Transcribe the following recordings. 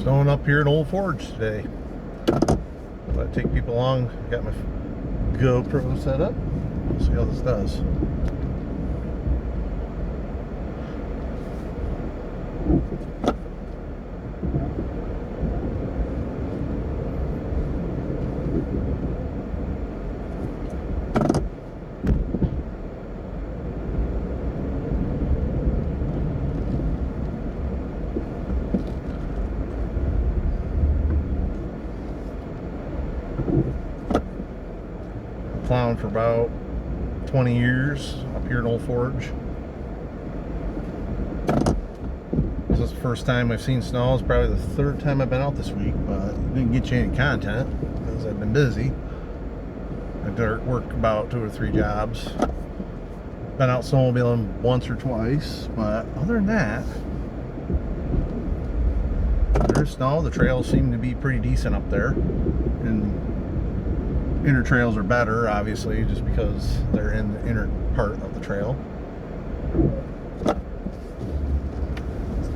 Snowing up here in Old Forge today. But I take people along. Got my GoPro set up. We'll see how this does. Plowing for about 20 years up here in Old Forge. This is the first time I've seen snow. It's probably the third time I've been out this week, but didn't get you any content because I've been busy. I've worked about 2 or 3 jobs. Been out snowmobiling once or twice, but other than that, there's snow. The trails seem to be pretty decent up there, and inner trails are better, obviously, just because they're in the inner part of the trail.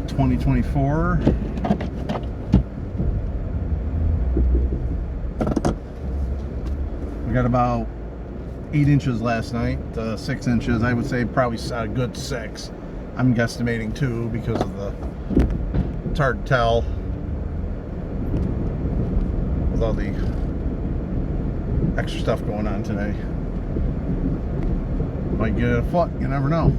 2024. We got about 8 inches last night, 6 inches. I would say probably a good 6. I'm guesstimating 2 because of the, it's hard to tell with all the extra stuff going on today. Might get a foot, you never know.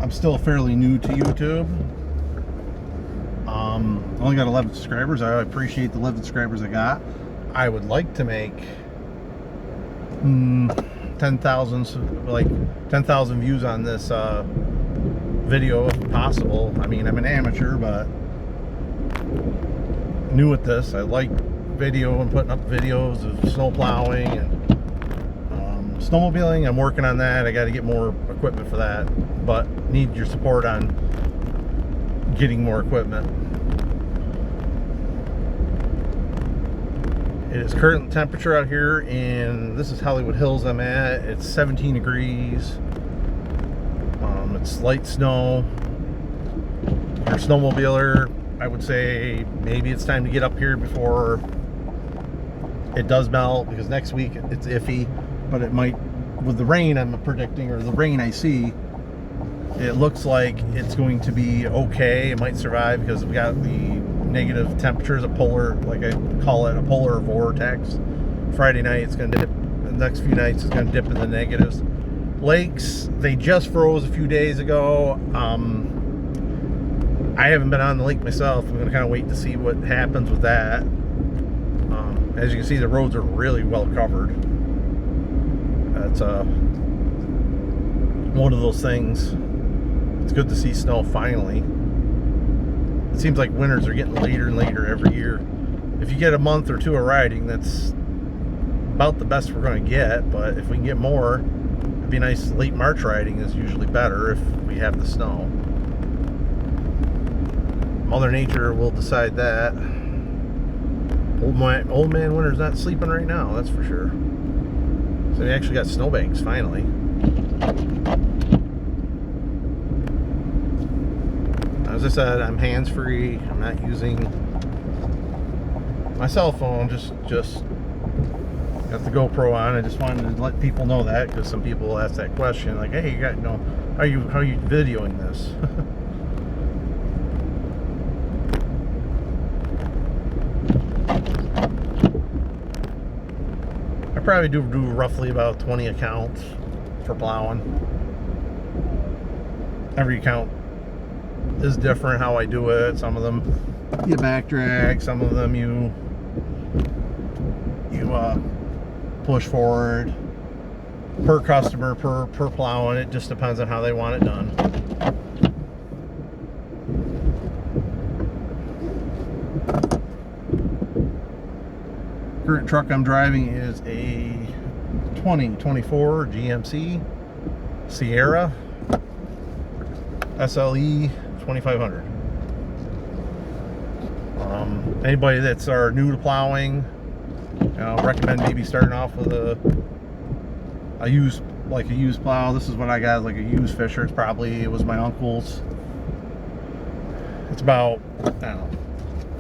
I'm still fairly new to YouTube. Only got 11 subscribers. I appreciate the 11 subscribers I got. I would like to make 10,000, like 10,000 views on this video if possible. I mean, I'm an amateur, but new at this. I like video and putting up videos of snow plowing and snowmobiling. I'm working on that. I got to get more equipment for that, but need your support on getting more equipment. It is current temperature out here, and this is Hollywood Hills I'm at. It's 17 degrees. It's light snow. If you're a snowmobiler, I would say maybe it's time to get up here before it does melt, because next week it's iffy. But it might, with the rain I'm predicting, or the rain I see, it looks like it's going to be okay. It might survive because we got the negative temperatures, a polar, like I call it, a polar vortex. Friday night it's going to dip, the next few nights it's going to dip in the negatives. Lakes, they just froze a few days ago. I haven't been on the lake myself. I'm going to kind of wait to see what happens with that. As you can see, the roads are really well covered. That's one of those things. It's good to see snow finally. It seems like winters are getting later and later every year. If you get a month or 2 of riding, that's about the best we're going to get. But if we can get more, it'd be nice. Late March riding is usually better if we have the snow. Mother Nature will decide that. Old man winter's not sleeping right now, that's for sure. So we actually got snowbanks finally. As I said, I'm hands-free. I'm not using my cell phone. Just got the GoPro on. I just wanted to let people know that, because some people ask that question, like, "Hey, you got, how are you videoing this?" I probably do roughly about 20 accounts for plowing. Every account is different how I do it. Some of them you back drag, some of them you push forward. Per customer, per plowing, it just depends on how they want it done. Current truck I'm driving is a 2024 GMC Sierra SLE 2500. Anybody that's new to plowing, recommend maybe starting off with a used plow. This is what I got, like a used Fisher. It was my uncle's. It's about, I don't know,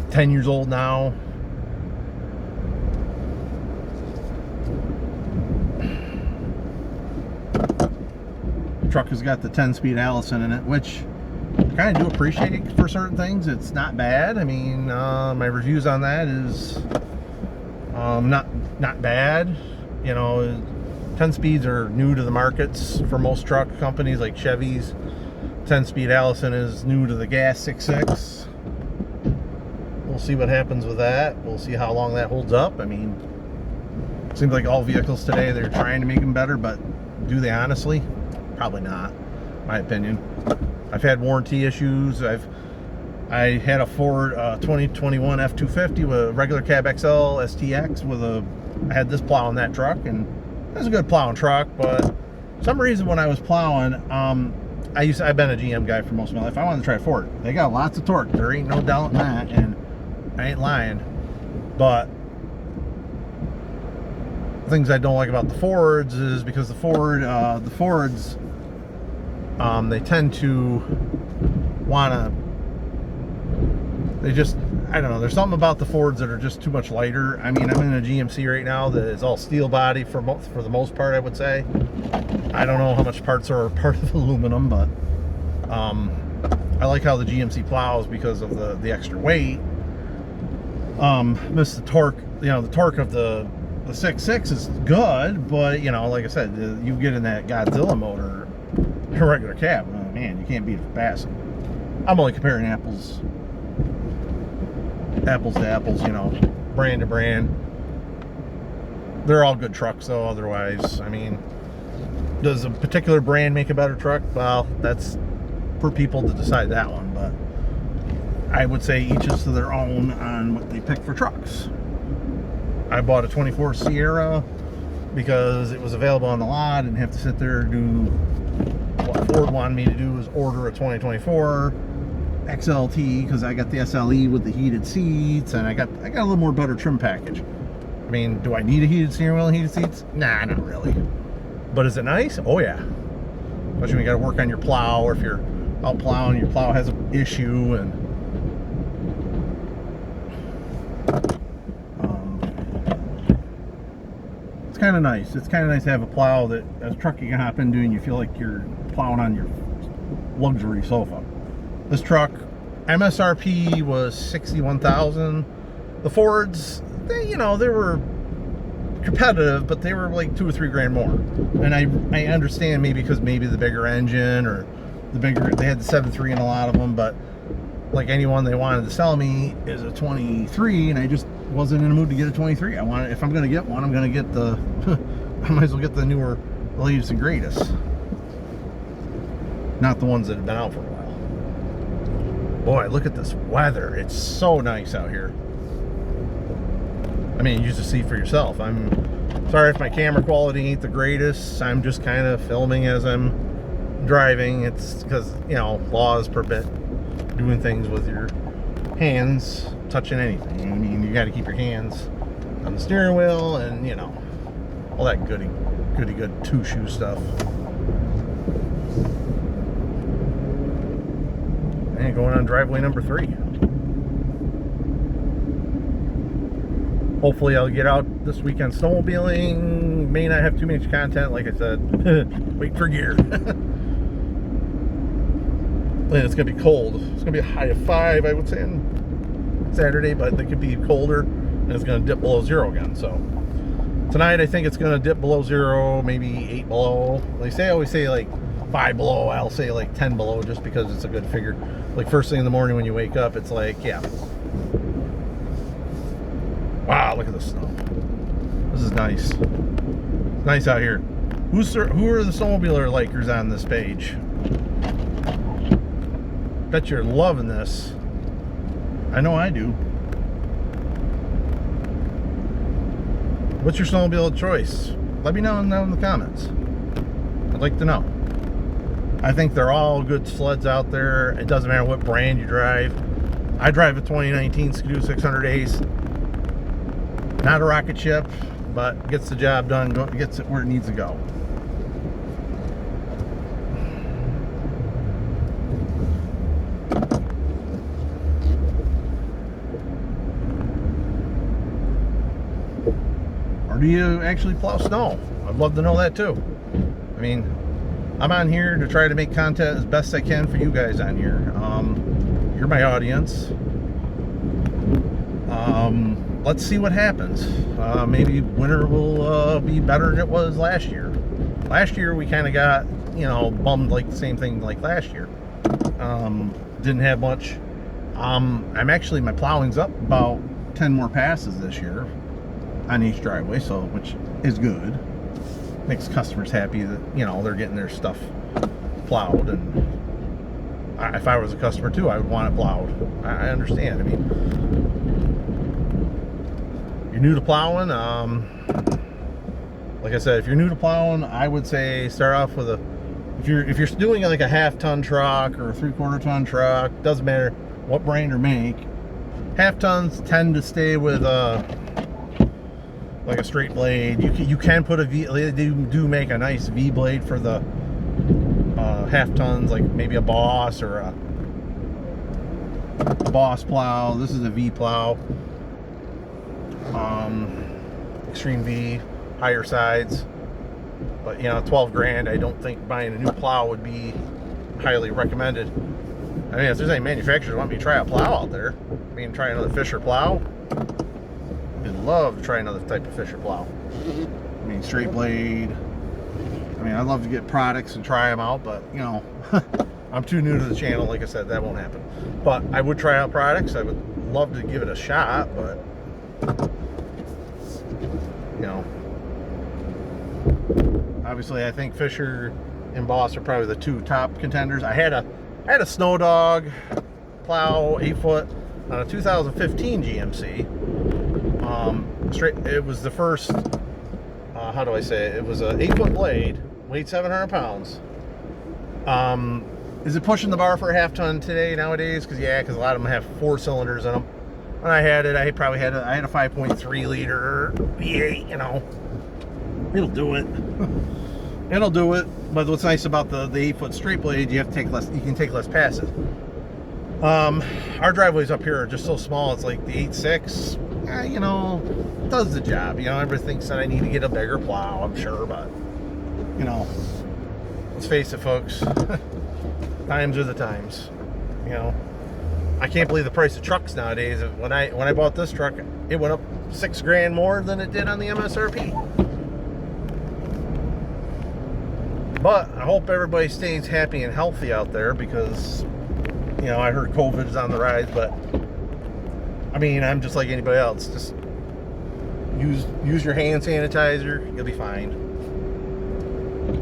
10 years old now. The truck has got the 10-speed Allison in it, which I kind of do appreciate for certain things. It's not bad. I mean, my reviews on that is not bad. 10 speeds are new to the markets for most truck companies like Chevy's. 10-speed Allison is new to the gas 6.6. We'll see what happens with that. We'll see how long that holds up. I mean, it seems like all vehicles today, they're trying to make them better, but do they honestly? Probably not, in my opinion. I've had warranty issues. I had a Ford 2021 F250 with a regular cab XL STX I had this plow in that truck, and it was a good plowing truck, but for some reason when I was plowing, I've been a GM guy for most of my life. I wanted to try Ford. They got lots of torque. There ain't no doubt in that, and I ain't lying. But things I don't like about the Fords is because the Fords, they tend to I don't know, there's something about the Fords that are just too much lighter. I mean, I'm in a GMC right now that is all steel body for the most part, I would say. I don't know how much parts are part of aluminum, but I like how the GMC plows because of the extra weight. Miss the torque. The torque of the 6.6 is good, but like I said, you get in that Godzilla motor, a regular cab, man, you can't beat it for passing. I'm only comparing apples to apples, brand to brand. They're all good trucks though, otherwise. I mean, does a particular brand make a better truck? Well, that's for people to decide that one, but I would say each is to their own on what they pick for trucks. I bought a 24 Sierra because it was available on the lot. I didn't have to sit there and do what Ford wanted me to do, was order a 2024 XLT, because I got the SLE with the heated seats, and I got a little more better trim package. I mean, do I need a heated steering wheel and heated seats? Nah, not really. But is it nice? Oh yeah. Especially when you got to work on your plow, or if you're out plowing, your plow has an issue, and it's kind of nice. It's kind of nice to have a plow that a truck you can hop into and you feel like you're plowing on your luxury sofa. This truck, MSRP was $61,000. The Fords, they were competitive, but they were like $2 or $3 grand more. And I understand maybe because maybe the bigger engine, or they had the 7.3 in a lot of them, but like anyone they wanted to sell me is a 23, and I just wasn't in the mood to get a 23. If I'm gonna get one, I'm gonna get I might as well get the newer, latest and greatest, not the ones that have been out for a while. Boy, look at this weather. It's so nice out here. I mean, you just see for yourself. I'm sorry if my camera quality ain't the greatest. I'm just kind of filming as I'm driving. It's because, laws permit doing things with your hands, touching anything. I mean, you got to keep your hands on the steering wheel, and, all that goody good two-shoe stuff. And going on driveway number 3. Hopefully I'll get out this weekend snowmobiling. May not have too much content, like I said. Wait for gear. And it's going to be cold. It's going to be a high of 5, I would say, on Saturday, but it could be colder, and it's going to dip below 0 again. So tonight I think it's going to dip below 0, maybe 8 below. I always say like 5 below. I'll say like 10 below just because it's a good figure. Like first thing in the morning when you wake up, it's like, yeah. Wow, look at the snow. This is nice. It's nice out here. Who are the snowmobiler likers on this page? Bet you're loving this. I know I do. What's your snowmobile of choice? Let me know down in the comments. I'd like to know. I think they're all good sleds out there. It doesn't matter what brand you drive. I drive a 2019 Skidoo 600 Ace. Not a rocket ship, but gets the job done, gets it where it needs to go. Or do you actually plow snow? I'd love to know that too. I mean, I'm on here to try to make content as best I can for you guys on here. You're my audience. Let's see what happens. Maybe winter will be better than it was last year. Last year we kind of got, you know, bummed like the same thing like last year. Didn't have much. I'm actually, my plowing's up about 10 more passes this year on each driveway, so which is good. Makes customers happy that, you know, they're getting their stuff plowed, and if I was a customer too, I would want it plowed. I understand. I mean, you're new to plowing, like I said, if you're new to plowing, I would say start off with if you're doing like a half-ton truck or a 3/4 ton truck, doesn't matter what brand or make. Half tons tend to stay with like a straight blade. You can put a V. They do make a nice V blade for the half tons, like maybe a Boss or a Boss plow. This is a V plow. Extreme V, higher sides. But you know, 12 grand. I don't think buying a new plow would be highly recommended. I mean, if there's any manufacturers who want me to try a plow out there, I mean, try another Fisher plow. I'd love to try another type of Fisher plow. I mean, straight blade. I mean, I'd love to get products and try them out, but you know, I'm too new to the channel. Like I said, that won't happen. But I would try out products. I would love to give it a shot, but you know, obviously, I think Fisher and Boss are probably the two top contenders. I had a Snow Dog plow, 8-foot, on a 2015 GMC. It was the first, how do I say it? It was an 8-foot blade, weighed 700 pounds. Is it pushing the bar for a half ton today, nowadays? Because a lot of them have 4 cylinders in them. When I had it, I had a 5.3 liter V8, you know. It'll do it. It'll do it. But what's nice about the 8-foot straight blade, you can take less passes. Our driveways up here are just so small. It's like the 8.6, you know, does the job. You know, everybody thinks that I need to get a bigger plow, I'm sure, but you know, let's face it, folks. Times are the times. You know, I can't believe the price of trucks nowadays. When I bought this truck, it went up 6 grand more than it did on the MSRP. But I hope everybody stays happy and healthy out there, because you know, I heard COVID is on the rise, but I mean, I'm just like anybody else. Just use your hand sanitizer, you'll be fine.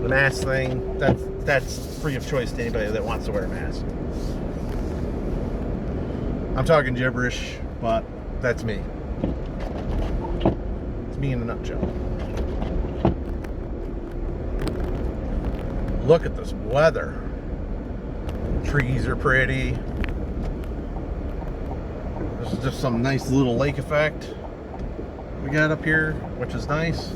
The mask thing, that's free of choice to anybody that wants to wear a mask. I'm talking gibberish, but that's me. It's me in a nutshell. Look at this weather. Trees are pretty. This is just some nice little lake effect we got up here, which is nice.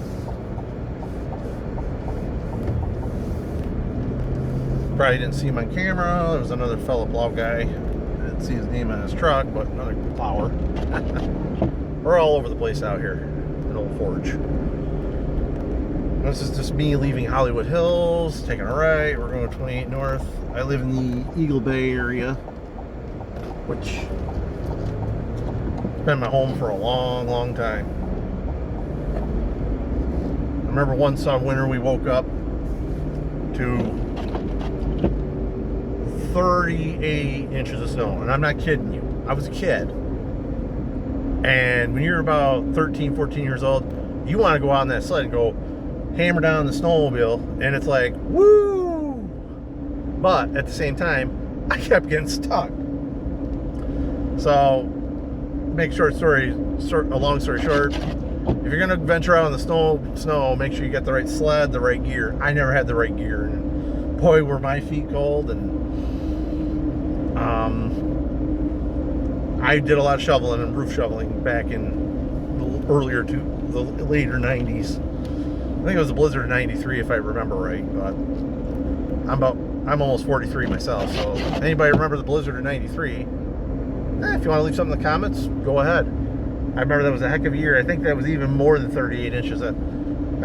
Probably didn't see him on camera. There was another fellow plow guy. Didn't see his name on his truck, but another plower. We're all over the place out here in Old Forge. This is just me leaving Hollywood Hills, taking a right. We're going 28 north. I live in the Eagle Bay area, which has been my home for a long, long time. I remember one winter we woke up to 38 inches of snow, and I'm not kidding you. I was a kid, and when you're about 13, 14 years old, you want to go out on that sled and go hammer down the snowmobile, and it's like, woo! But at the same time, I kept getting stuck. So, make a long story short, if you're gonna venture out in the snow, make sure you get the right sled, the right gear. I never had the right gear, and boy, were my feet cold. And I did a lot of shoveling and roof shoveling back in the later 90s. I think it was a blizzard of 93 if I remember right, but I'm almost 43 myself, so anybody remember the blizzard of 93, if you want to leave something in the comments, go ahead. I remember that was a heck of a year. I think that was even more than 38 inches. I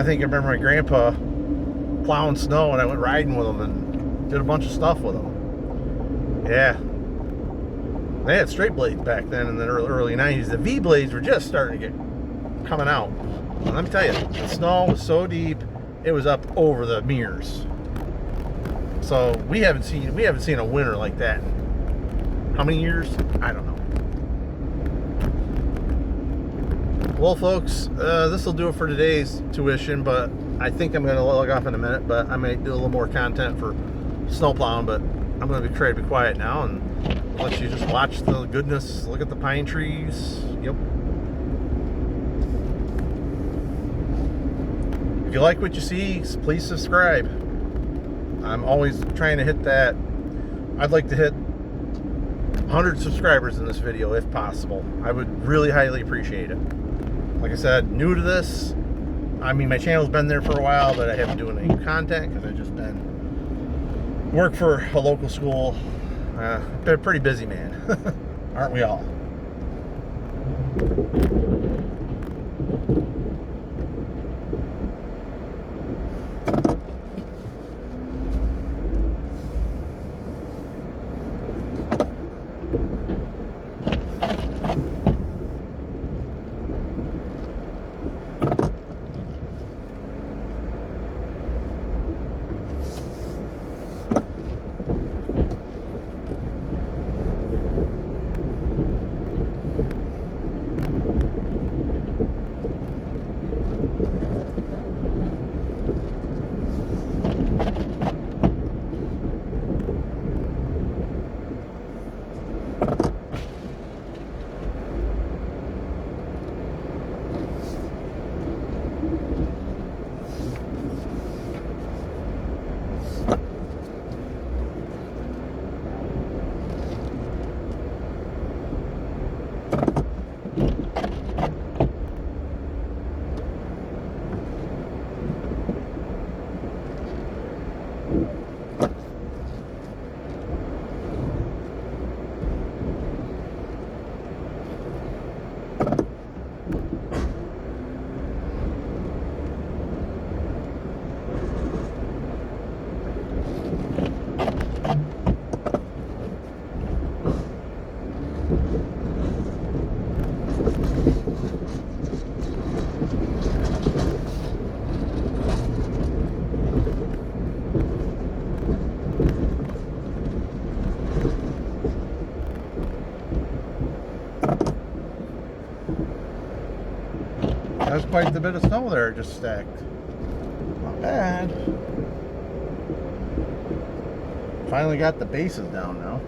think I remember my grandpa plowing snow, and I went riding with him and did a bunch of stuff with him. Yeah. They had straight blades back then in the early 90s. The V blades were just starting to get coming out. And let me tell you, the snow was so deep, it was up over the mirrors. So we haven't seen a winter like that in how many years? I don't know. Well, folks, this will do it for today's tuition, but I think I'm going to log off in a minute, but I may do a little more content for snow plowing, but I'm going to try to be quiet now and let you just watch the goodness, look at the pine trees. Yep. If you like what you see, please subscribe. I'm always trying to hit that. I'd like to hit 100 subscribers in this video if possible. I would really highly appreciate it. Like I said, new to this. I mean, my channel's been there for a while, but I haven't been doing any content because I've just been work for a local school. Been a pretty busy man. Aren't we all? That's quite the bit of snow there just stacked. Not bad. Finally got the bases down now.